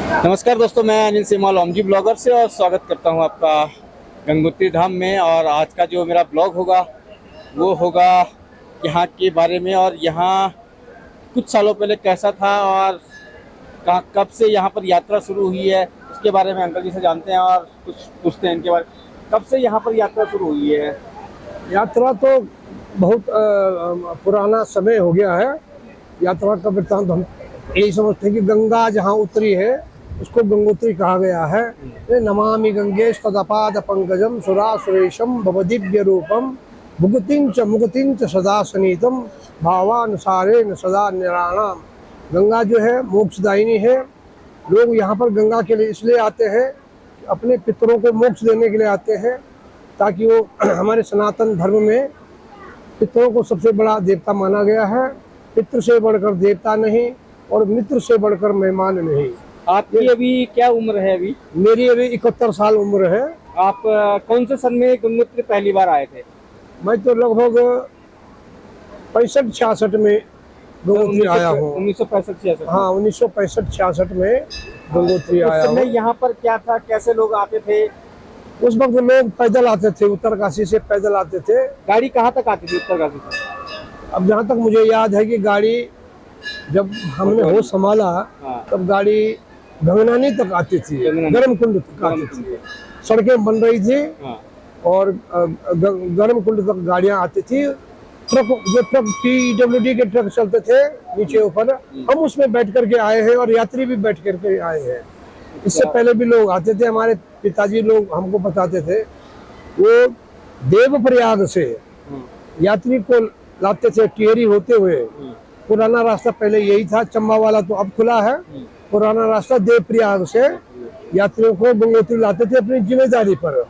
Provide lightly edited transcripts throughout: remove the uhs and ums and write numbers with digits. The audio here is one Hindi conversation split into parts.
नमस्कार दोस्तों, मैं अनिल सेमाल ओमजी ब्लॉगर से और स्वागत करता हूं आपका गंगोत्री धाम में। और आज का जो मेरा ब्लॉग होगा वो होगा यहाँ के बारे में, और यहाँ कुछ सालों पहले कैसा था और कब से यहाँ पर यात्रा शुरू हुई है उसके बारे में अंकल जी से जानते हैं और कुछ पूछते हैं इनके बारे में। कब से यहाँ पर यात्रा शुरू हुई है? यात्रा तो बहुत पुराना समय हो गया है। यात्रा का वृत्तांत हम यही समझते हैं कि गंगा जहाँ उतरी है उसको गंगोत्री कहा गया है। नमामि गंगे तदपाद पंकजम सुरा सुरेशम भवदिव्य रूपम भुगतिंच मुगतिंच सदा सनीतम भावानुसारेण सदा निराणाम। गंगा जो है मोक्षदायिनी है। लोग यहाँ पर गंगा के लिए इसलिए आते हैं, अपने पितरों को मोक्ष देने के लिए आते हैं, ताकि वो हमारे सनातन धर्म में पितरों को सबसे बड़ा देवता माना गया है। पितृ से बढ़कर देवता नहीं और मित्र से बढ़कर मेहमान नहीं। आपकी अभी क्या उम्र है? अभी मेरी अभी 71 साल उम्र है। आप कौन से सन में गंगोत्री पहली बार आए थे? मैं तो लगभग 65-66 में गंगोत्री आया हूँ। 1965-66? हाँ, 1965-66 में गंगोत्री आया हूँ। यहाँ पर क्या था, कैसे लोग आते थे? उस वक्त लोग पैदल आते थे, उत्तरकाशी से पैदल आते थे। गाड़ी कहाँ तक आती थी उत्तरकाशी से? अब जहाँ तक मुझे याद है कि गाड़ी जब हमने होश संभाला तब गाड़ी गंगनानी तक आती थी, गर्म कुंड तक आती थी। सड़कें बन रही थी और गर्म कुंड तक गाड़ियां आती थी। जो ट्रक PWD के ट्रक चलते थे नीचे ऊपर, हम उसमें बैठ करके आए हैं और यात्री भी बैठ करके आए हैं। इससे पहले भी लोग आते थे। हमारे पिताजी लोग हमको बताते थे, वो देवप्रयाग से यात्री को लाते थे टिहरी होते हुए। पुराना रास्ता पहले यही था, चंबा वाला तो अब खुला है। पुराना रास्ता देवप्रयाग से यात्रियों को गंगोत्री लाते थे अपनी जिम्मेदारी पर।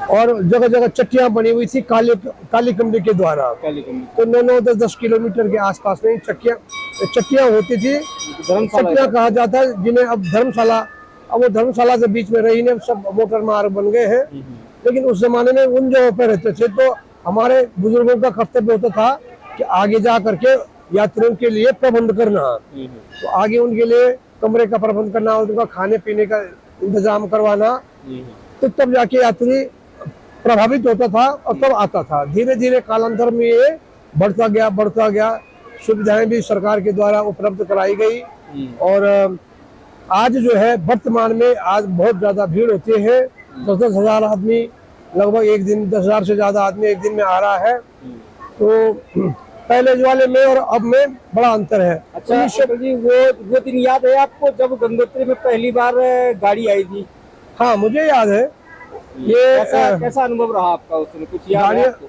और जगह जगह चट्टियां बनी हुई थी काली कमरी के द्वारा। तो 9-10 किलोमीटर के आसपास में चट्टियां होती थी। चट्टियां कहा जाता है जिन्हें अब धर्मशाला, अब वो धर्मशाला से बीच में रही ने सब मोटर मार्ग बन गए हैं। लेकिन उस जमाने में उन जगहों पर रहते थे, तो हमारे बुजुर्गों का कर्तव्य होता था कि आगे जा करके यात्रियों के लिए प्रबंध करना। तो आगे उनके लिए कमरे का प्रबंध करना, उनका खाने पीने का इंतजाम करवाना। तो तब जाके यात्री प्रभावित होता था और तब आता था। धीरे धीरे कालांतर में ये बढ़ता गया। सुविधाएं भी सरकार के द्वारा उपलब्ध कराई गई। और आज जो है वर्तमान में आज बहुत ज्यादा भीड़ होती है। 10-10 हजार आदमी लगभग एक दिन, 10,000 से ज्यादा आदमी एक दिन में आ रहा है। तो पहले वाले में और अब में बड़ा अंतर है। अच्छा जी, वो दिन याद है आपको जब गंगोत्री में पहली बार गाड़ी आई थी? हाँ, मुझे याद है। ये कैसा अनुभव रहा आपका उस समय? कुछ याद है आपको?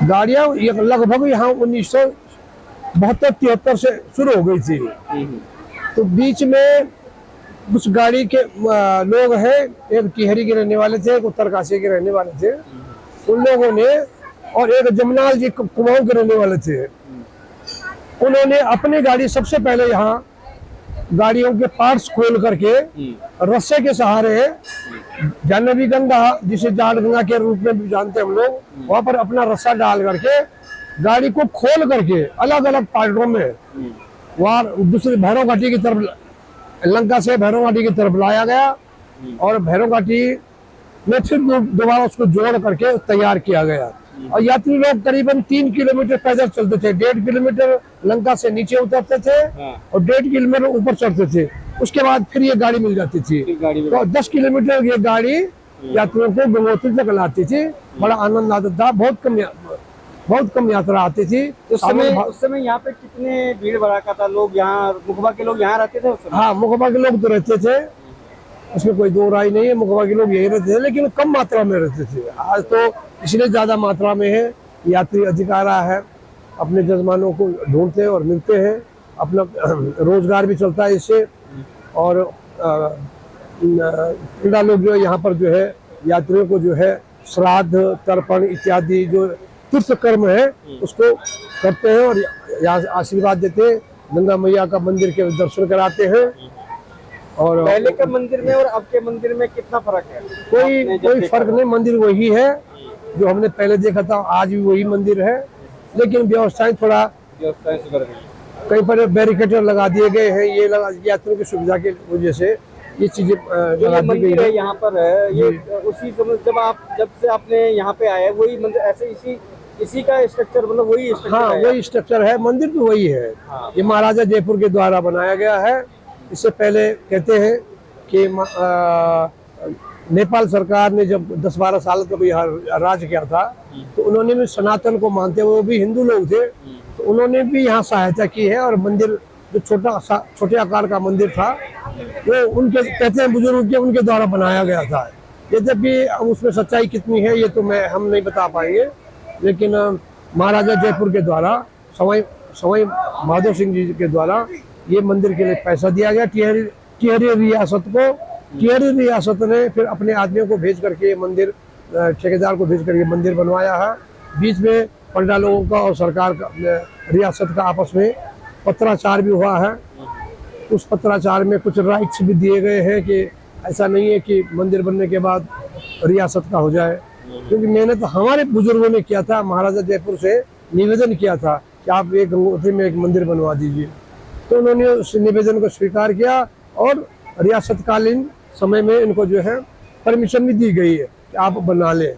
गाड़ियाँ लगभग यहाँ 1972-73 से शुरू हो गई थी। तो बीच में कुछ गाड़ी के लोग हैं, एक टिहरी के रहने वाले थे, एक उत्तरकाशी के रहने वाले थे, उन लोगों ने, और एक जमनाल जी कुमाऊं के रहने वाले थे, उन्होंने अपनी गाड़ी सबसे पहले यहाँ गाड़ियों के पार्ट्स खोल करके रस्से के सहारे जानवी गंगा, जिसे जाट गंगा के रूप में भी जानते हैं हम लोग, वहां पर अपना रस्सा डाल करके गाड़ी को खोल करके अलग अलग पार्टों में वहां दूसरी भैरव घाटी की तरफ, लंका से भैरव घाटी की तरफ लाया गया। और भैरव घाटी में फिर दोबारा उसको जोड़ करके तैयार किया गया। और यात्री लोग करीबन 3 किलोमीटर पैदल चलते थे। 1.5 किलोमीटर लंका से नीचे उतरते थे और 1.5 किलोमीटर ऊपर चढ़ते थे। उसके बाद फिर ये गाड़ी मिल जाती थी। तो 10 किलोमीटर ये गाड़ी यात्रियों को गंगोत्री तक लाती थी। बड़ा आनंद आता था। बहुत कम यात्रा आती थी। उस समय यहाँ पे कितने भीड़ भड़ाका था? लोग यहाँ मुखबा के लोग यहाँ रहते थे उस समय? हाँ, मुखबा के लोग तो रहते थे, उसमें कोई दो राय नहीं है। मुखबा के लोग यही रहते थे, लेकिन कम मात्रा में रहते थे। आज तो इसलिए ज्यादा मात्रा में है। यात्री अधिक आ रहा है, अपने जजमानों को ढूंढते हैं और मिलते हैं। अपना रोजगार भी चलता है इससे। और क्रीड़ा लोग जो है यहाँ पर जो है यात्रियों को जो है श्राद्ध, तर्पण इत्यादि जो तीर्थ कर्म है उसको करते हैं और यहाँ आशीर्वाद देते हैं। गंगा मैया का मंदिर के दर्शन कराते हैं। और पहले के मंदिर में और अब के मंदिर में कितना फर्क है? कोई फर्क नहीं। मंदिर वही है जो हमने पहले देखा था, आज भी वही मंदिर है, लेकिन व्यवस्थाएं थोड़ा कहीं पर बैरिकेटर लगा दिए गए हैं, ये लगा यात्रियों की सुविधा की वजह से ये चीजें लगा दी गई है। यहाँ पर है ये उसी समय जब से आपने यहाँ पे आए वही मंदिर ऐसे इसी का स्ट्रक्चर मतलब वही स्ट्रक्चर हाँ वही स्ट्रक्चर है, मंदिर तो वही है। हाँ। ये महाराजा जयपुर के द्वारा बनाया गया है। इससे पहले कहते हैं कि नेपाल सरकार ने जब 10-12 साल तक यहाँ राज किया था तो उन्होंने भी सनातन को मानते हुए, वो भी हिंदू लोग थे, तो उन्होंने भी यहाँ सहायता की है। और मंदिर जो छोटे आकार का मंदिर था वो उनके कहते हैं बुजुर्ग के उनके द्वारा बनाया गया था। यद्यपि उसमें सच्चाई कितनी है ये तो हम नहीं बता पाएंगे, लेकिन महाराजा जयपुर के द्वारा सवाई माधो सिंह जी के द्वारा ये मंदिर के लिए पैसा दिया गया। टिहरी रियासत ने फिर अपने आदमियों को भेज करके ये मंदिर, ठेकेदार को भेज करके मंदिर बनवाया है। बीच में पंडा लोगों का और सरकार का, रियासत का आपस में पत्राचार भी हुआ है। उस पत्राचार में कुछ राइट्स भी दिए गए हैं कि ऐसा नहीं है कि मंदिर बनने के बाद रियासत का हो जाए, क्योंकि मेहनत हमारे बुजुर्गों ने किया था। महाराजा जयपुर से निवेदन किया था कि आप एक गंगोत्री में एक मंदिर बनवा दीजिए, तो उन्होंने उस निवेदन को स्वीकार किया और रियासतकालीन समय में इनको जो है परमिशन भी दी गई है कि आप बना लें,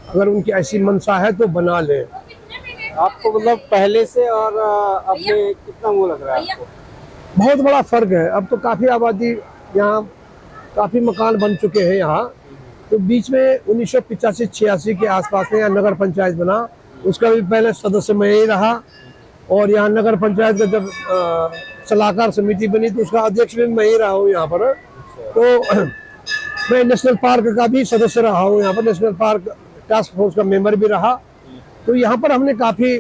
अगर उनकी ऐसी मंशा है तो बना लें। आपको मतलब पहले से और अब में कितना वो लग रहा है आपको? बहुत बड़ा फर्क है। अब तो काफी आबादी यहाँ, काफी मकान बन चुके हैं यहाँ। तो बीच में 1985-86 के आसपास में यहाँ नगर पंचायत बना, उसका भी पहले सदस्य मैं ही रहा। और यहाँ नगर पंचायत का जब सलाहकार समिति बनी तो उसका अध्यक्ष भी मैं ही रहा हूँ यहाँ पर। तो मैं नेशनल पार्क का भी सदस्य रहा हूँ यहाँ पर, नेशनल पार्क टास्क फोर्स का मेंबर भी रहा। तो यहाँ पर हमने काफी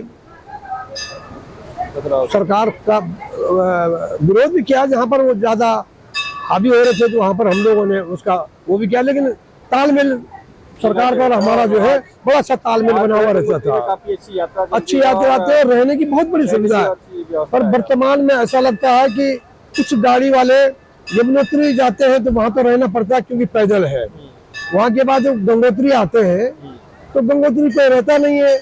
सरकार का विरोध भी किया, जहाँ पर वो ज्यादा हावी हो रहे थे तो वहाँ पर हम लोगों ने उसका वो भी किया, लेकिन तालमेल सरकार का और हमारा जो है बड़ा अच्छा तालमेल बना हुआ रहता था। काफी अच्छी यात्रा आते हैं, रहने की बहुत बड़ी सुविधा है। पर वर्तमान में ऐसा लगता है कि कुछ गाड़ी वाले यमुनोत्री जाते हैं तो वहाँ तो रहना पड़ता है क्योंकि पैदल है। वहाँ के बाद जब गंगोत्री आते हैं तो गंगोत्री कोई रहता नहीं है,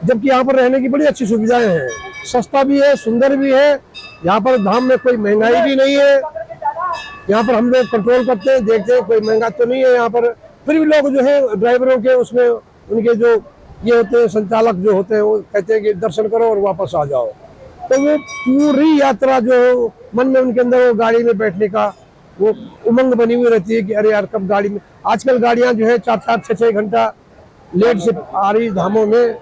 जबकि यहाँ पर रहने की बड़ी अच्छी सुविधाएं हैं, सस्ता भी है, सुंदर भी है। यहाँ पर धाम में कोई महंगाई भी नहीं है। यहाँ पर हम लोग कंट्रोल करते हैं, देखते हैं कोई महंगा तो नहीं है यहाँ पर। फिर भी लोग जो है ड्राइवरों के उसमें उनके जो ये होते हैं संचालक जो होते हैं वो कहते हैं कि दर्शन करो और वापस आ जाओ। तो वो पूरी यात्रा जो मन में उनके अंदर वो गाड़ी में बैठने का वो उमंग बनी हुई रहती है कि अरे यार कब गाड़ी में। आजकल गाड़ियां जो है 4-4, 6-6 घंटा लेट से आ रही, धामों में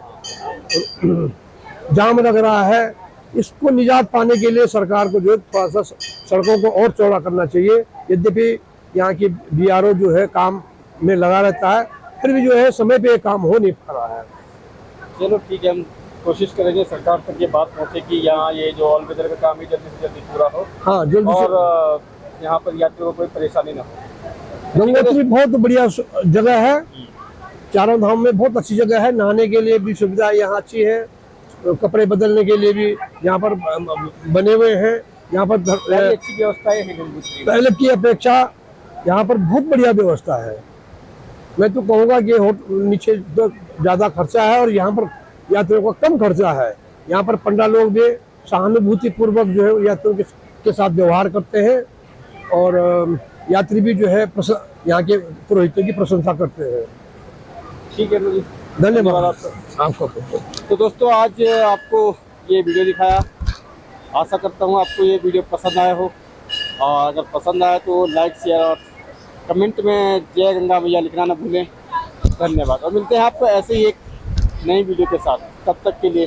जाम लग रहा है। इसको निजात पाने के लिए सरकार को जो थोड़ा सा सड़कों को और चौड़ा करना चाहिए। यद्यपि यहाँ की BRO जो है काम में लगा रहता है, फिर भी जो है समय पे काम हो नहीं पा रहा है। चलो ठीक है, हम कोशिश करेंगे सरकार तक ये बात पहुँचे कि यहाँ ये जो ऑल वेदर का काम है जल्दी से जल्दी पूरा हो। हाँ जल्दी, और यहाँ पर यात्रियों को कोई परेशानी ना हो। गंगोत्री बहुत बढ़िया जगह है, चारों धाम में बहुत अच्छी जगह है। नहाने के लिए भी सुविधा यहाँ अच्छी है, कपड़े बदलने के लिए भी यहाँ पर बने हुए हैं। यहाँ पर अच्छी व्यवस्था है पहले की अपेक्षा, यहाँ पर बहुत बढ़िया व्यवस्था है। मैं तो कहूँगा कि नीचे तो ज़्यादा खर्चा है और यहाँ पर यात्रियों का कम खर्चा है। यहाँ पर पंडा लोग भी सहानुभूति पूर्वक जो है यात्रियों के साथ व्यवहार करते हैं और यात्री भी जो है यहाँ के पुरोहितों की प्रशंसा करते हैं। ठीक है, धन्यवाद आपको। तो दोस्तों आज आपको ये वीडियो दिखाया, आशा करता हूँ आपको ये वीडियो पसंद आया हो। और अगर पसंद आया तो लाइक, शेयर और कमेंट में जय गंगा मैया लिखना ना भूलें। धन्यवाद और मिलते हैं आपको ऐसे ही एक नई वीडियो के साथ। तब तक के लिए